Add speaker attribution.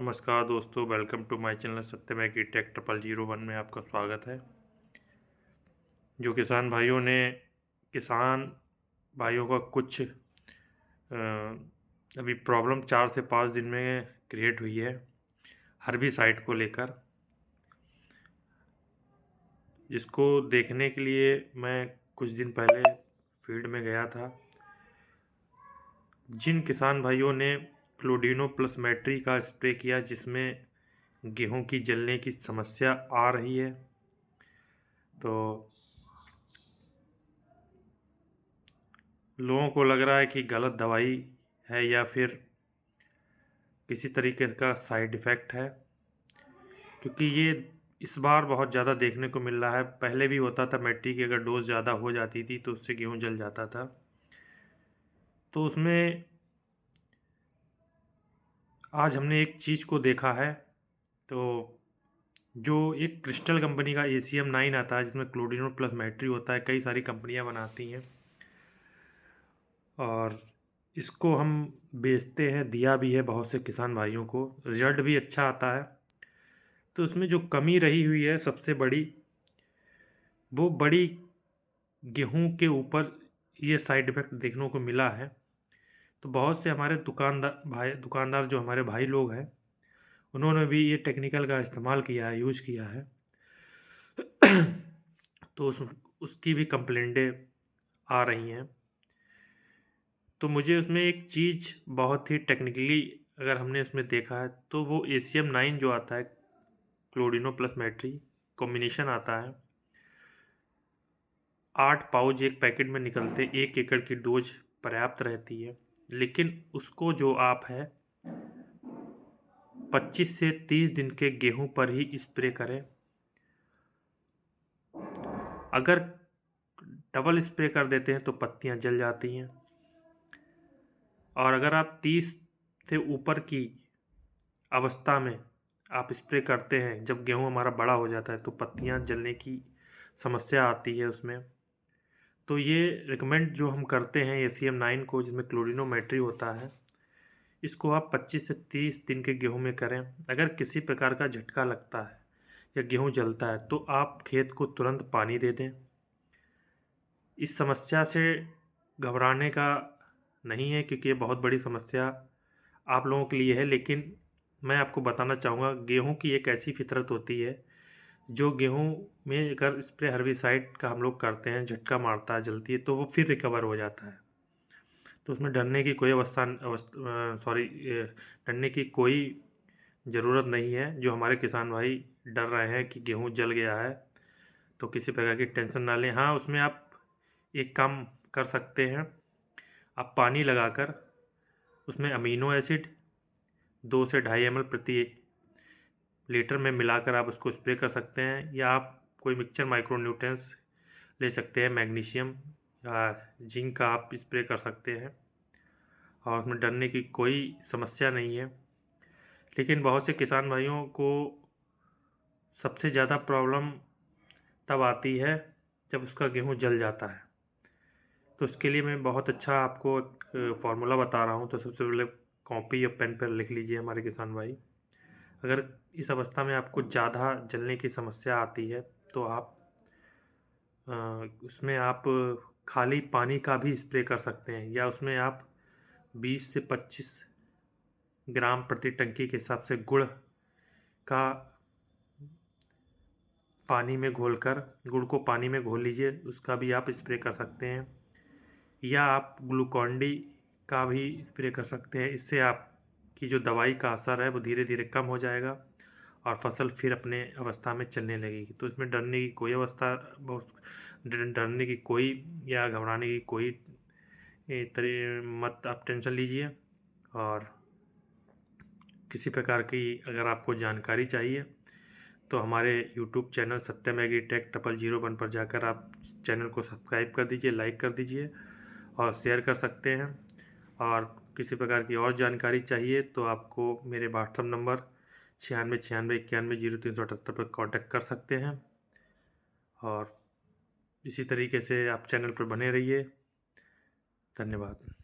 Speaker 1: नमस्कार दोस्तों, welcome to my channel सत्यमेव टेक 0001 में आपका स्वागत है। जो किसान भाइयों का कुछ अभी प्रॉब्लम 4 से 5 दिन में क्रिएट हुई है हर्बिसाइड को लेकर, जिसको देखने के लिए मैं कुछ दिन पहले फील्ड में गया था। जिन किसान भाइयों ने क्लोडिनो प्लस मैट्री का स्प्रे किया, जिसमें गेहूं की जलने की समस्या आ रही है, तो लोगों को लग रहा है कि गलत दवाई है या फिर किसी तरीके का साइड इफ़ेक्ट है, क्योंकि ये इस बार बहुत ज़्यादा देखने को मिल रहा है। पहले भी होता था, मैट्री की अगर डोज ज़्यादा हो जाती थी तो उससे गेहूं जल जाता था। तो उसमें आज हमने एक चीज़ को देखा है, तो जो एक क्रिस्टल कंपनी का ACM9 आता है, जिसमें क्लोडिनो प्लस मैट्री होता है, कई सारी कंपनियां बनाती हैं और इसको हम बेचते हैं, दिया भी है बहुत से किसान भाइयों को, रिजल्ट भी अच्छा आता है। तो उसमें जो कमी रही हुई है सबसे बड़ी, वो बड़ी गेहूं के ऊपर ये साइड इफ़ेक्ट देखने को मिला है। तो बहुत से हमारे दुकानदार जो हमारे भाई लोग हैं, उन्होंने भी ये टेक्निकल का इस्तेमाल किया है, यूज़ किया है। तो उसकी भी कंप्लेंटें आ रही हैं। तो मुझे उसमें एक चीज़ बहुत ही टेक्निकली अगर हमने उसमें देखा है, तो वो ACM9 जो आता है, क्लोडिनो प्लस मैट्री कॉम्बिनेशन आता है, 8 पाउच एक पैकेट में निकलते, 1 एकड़ की डोज पर्याप्त रहती है। लेकिन उसको जो आप है 25 से 30 दिन के गेहूं पर ही स्प्रे करें। अगर डबल स्प्रे कर देते हैं तो पत्तियां जल जाती हैं, और अगर आप 30 से ऊपर की अवस्था में आप स्प्रे करते हैं, जब गेहूं हमारा बड़ा हो जाता है, तो पत्तियां जलने की समस्या आती है उसमें। तो ये रिकमेंड जो हम करते हैं ACM9 को, जिसमें क्लोडिनो मैट्री होता है, इसको आप 25 से 30 दिन के गेहूं में करें। अगर किसी प्रकार का झटका लगता है या गेहूं जलता है, तो आप खेत को तुरंत पानी दे दें। इस समस्या से घबराने का नहीं है, क्योंकि ये बहुत बड़ी समस्या आप लोगों के लिए है। लेकिन मैं आपको बताना चाहूँगा, गेहूं की एक ऐसी फितरत होती है, जो गेहूं में अगर स्प्रे हर्बिसाइड का हम लोग करते हैं, झटका मारता है, जलती है, तो वो फिर रिकवर हो जाता है। तो उसमें डरने की कोई डरने की कोई ज़रूरत नहीं है। जो हमारे किसान भाई डर रहे हैं कि गेहूं जल गया है, तो किसी प्रकार की टेंशन ना लें। हाँ, उसमें आप एक काम कर सकते हैं, आप पानी लगाकर उसमें अमीनो एसिड 2 से 2.5 ml प्रति लीटर में मिलाकर आप उसको स्प्रे कर सकते हैं, या आप कोई मिक्सचर माइक्रो न्यूट्रिएंट्स ले सकते हैं, मैग्नीशियम या जिंक का आप स्प्रे कर सकते हैं, और उसमें डरने की कोई समस्या नहीं है। लेकिन बहुत से किसान भाइयों को सबसे ज़्यादा प्रॉब्लम तब आती है जब उसका गेहूं जल जाता है। तो उसके लिए मैं बहुत अच्छा आपको एक फार्मूला बता रहा हूं। तो सबसे पहले कॉपी या पेन पर लिख लीजिए हमारे किसान भाई। अगर इस अवस्था में आपको ज़्यादा जलने की समस्या आती है, तो आप उसमें आप खाली पानी का भी स्प्रे कर सकते हैं, या उसमें आप 20 से 25 ग्राम प्रति टंकी के हिसाब से गुड़ का गुड़ को पानी में घोल लीजिए, उसका भी आप स्प्रे कर सकते हैं। या आप ग्लूकॉन-डी का भी स्प्रे कर सकते हैं। इससे आपकी जो दवाई का असर है वो धीरे धीरे कम हो जाएगा और फसल फिर अपने अवस्था में चलने लगेगी। तो इसमें डरने की कोई या घबराने की कोई मत आप टेंशन लीजिए। और किसी प्रकार की अगर आपको जानकारी चाहिए, तो हमारे यूट्यूब चैनल सत्यम एग्रीटेक 0001 पर जाकर आप चैनल को सब्सक्राइब कर दीजिए, लाइक कर दीजिए और शेयर कर सकते हैं। और किसी प्रकार की और जानकारी चाहिए तो आपको मेरे व्हाट्सअप नंबर 9696910378 पर कांटेक्ट कर सकते हैं। और इसी तरीके से आप चैनल पर बने रहिए। धन्यवाद।